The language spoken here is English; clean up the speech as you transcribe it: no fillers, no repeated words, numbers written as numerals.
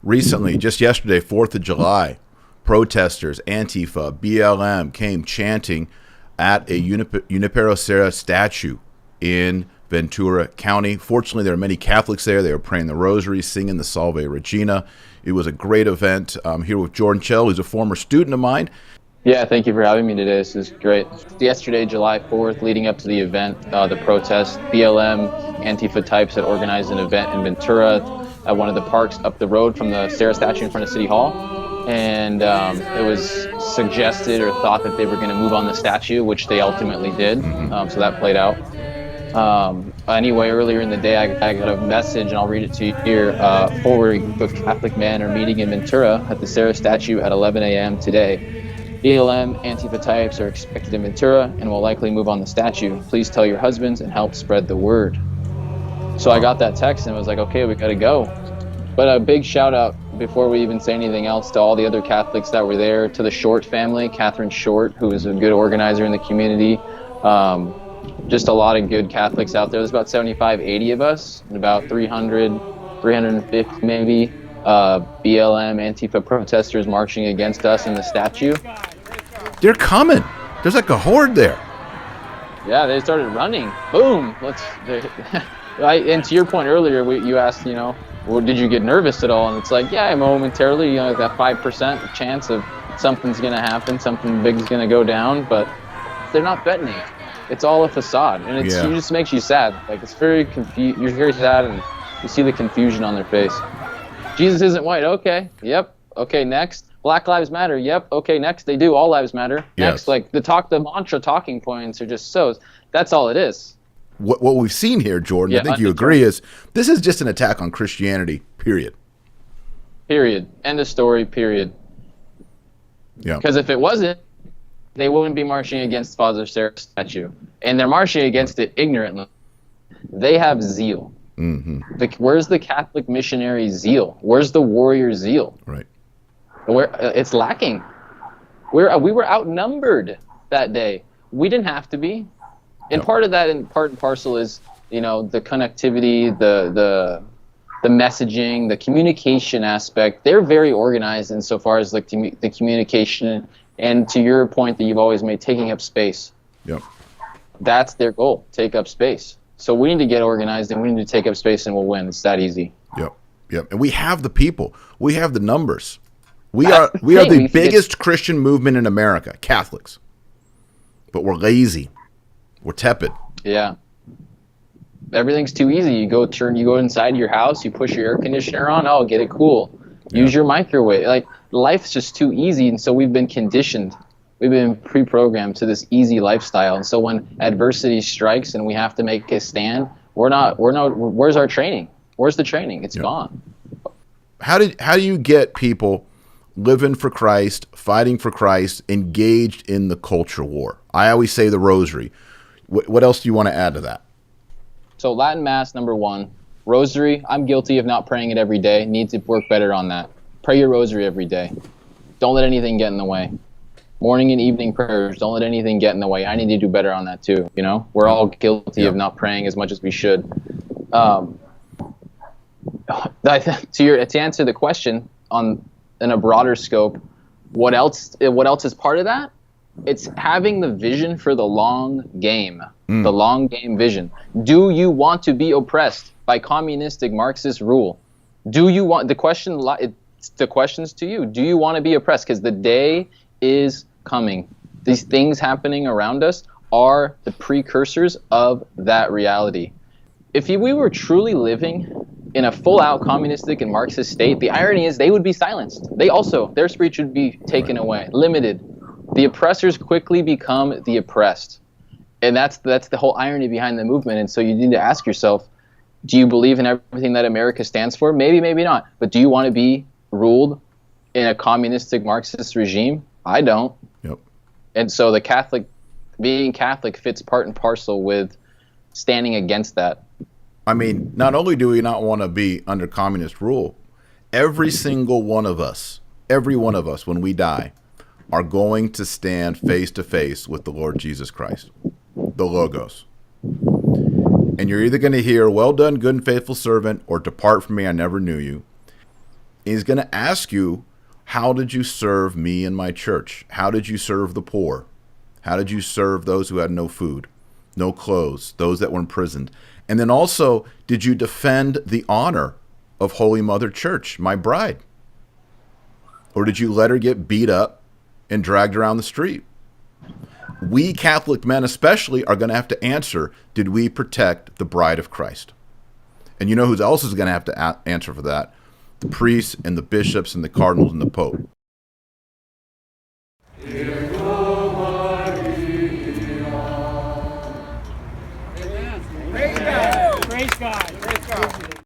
Recently, just yesterday, 4th of July, protesters, Antifa, BLM came chanting at a Junipero Serra statue in Ventura County. Fortunately, there are many Catholics there. They were praying the Rosary, singing the Salve Regina. It was a great event. I'm here with Jordan Chell, who's a former student of mine. Yeah, thank you for having me today. This is great. Yesterday, July 4th, leading up to the event, the protest, BLM, Antifa types had organized an event in Ventura at one of the parks up the road from the Serra statue in front of City Hall. And it was suggested or thought that they were going to move on the statue, which they ultimately did. So that played out. Anyway, earlier in the day, I got a message, and I'll read it to you here. 4 Catholic men are meeting in Ventura at the Serra statue at 11 a.m. today. BLM, Antifa types are expected in Ventura and will likely move on the statue. Please tell your husbands and help spread the word. So I got that text and was like, okay, we got to go. But a big shout out, before we even say anything else, to all the other Catholics that were there, to the Short family, Catherine Short, who is a good organizer in the community. Just a lot of good Catholics out there. There's about 75, 80 of us, and about 300, 350 maybe, BLM, Antifa protesters marching against us in the statue. They're coming. There's like a horde there. Yeah, they started running. Boom. And to your point earlier, you asked, well, did you get nervous at all? And it's like, yeah, momentarily, that 5% chance of something's going to happen, something big's going to go down, but they're not threatening. It's all a facade, and it just makes you sad. Like, it's very confused. You're very sad, and you see the confusion on their face. Jesus isn't white. Okay. Yep. Okay. Next. Black Lives Matter. Yep. Okay. Next. They do. All lives matter. Next. Like the mantra talking points are just that's all it is. What we've seen here, Jordan, I think you agree, is this is just an attack on Christianity, period. Period. End of story, period. Yeah. Because if it wasn't, they wouldn't be marching against Father Serra's statue. And they're marching against it ignorantly. They have zeal. Mm-hmm. Where's the Catholic missionary zeal? Where's the warrior zeal? Right. It's lacking. We were outnumbered that day. We didn't have to be. And part of that, and part and parcel, is the connectivity, the messaging, the communication aspect. They're very organized insofar as like the communication, and to your point that you've always made, taking up space. Yep. That's their goal. Take up space. So we need to get organized, and we need to take up space, and we'll win. It's that easy. Yep. And we have the people. We have the numbers. We are the biggest Christian movement in America, Catholics. But we're lazy. We're tepid. Yeah. Everything's too easy. You go inside your house, you push your air conditioner on, oh, get it cool. Use your microwave. Like, life's just too easy, and so we've been conditioned. We've been pre-programmed to this easy lifestyle, and so when adversity strikes and we have to make a stand, where's our training? Where's the training? It's gone. How do you get people living for Christ, fighting for Christ, engaged in the culture war? I always say the Rosary. What else do you want to add to that? So Latin Mass, number 1. Rosary, I'm guilty of not praying it every day. Need to work better on that. Pray your Rosary every day. Don't let anything get in the way. Morning and evening prayers, don't let anything get in the way. I need to do better on that too, We're all guilty of not praying as much as we should. To answer the question in a broader scope, what else is part of that? It's having the vision for the long game, the long game vision. Do you want to be oppressed by communistic Marxist rule? Do you want the question's to you? Do you want to be oppressed? Because the day is coming. These things happening around us are the precursors of that reality. If we were truly living in a full-out communistic and Marxist state, the irony is they would be silenced. Their speech would be taken away, limited. The oppressors quickly become the oppressed. And that's the whole irony behind the movement. And so you need to ask yourself, do you believe in everything that America stands for? Maybe, maybe not. But do you want to be ruled in a communistic Marxist regime? I don't. Yep. And so being Catholic fits part and parcel with standing against that. I mean, not only do we not want to be under communist rule, every single one of us, when we die, are going to stand face to face with the Lord Jesus Christ, the Logos. And you're either going to hear, well done, good and faithful servant, or depart from me, I never knew you. He's going to ask you, how did you serve me and my church? How did you serve the poor? How did you serve those who had no food, no clothes, those that were imprisoned? And then also, did you defend the honor of Holy Mother Church, my bride? Or did you let her get beat up and dragged around the street? We Catholic men especially are going to have to answer, did we protect the bride of Christ? And you know who else is going to have to answer for that? The priests and the bishops and the cardinals and the Pope. Praise God.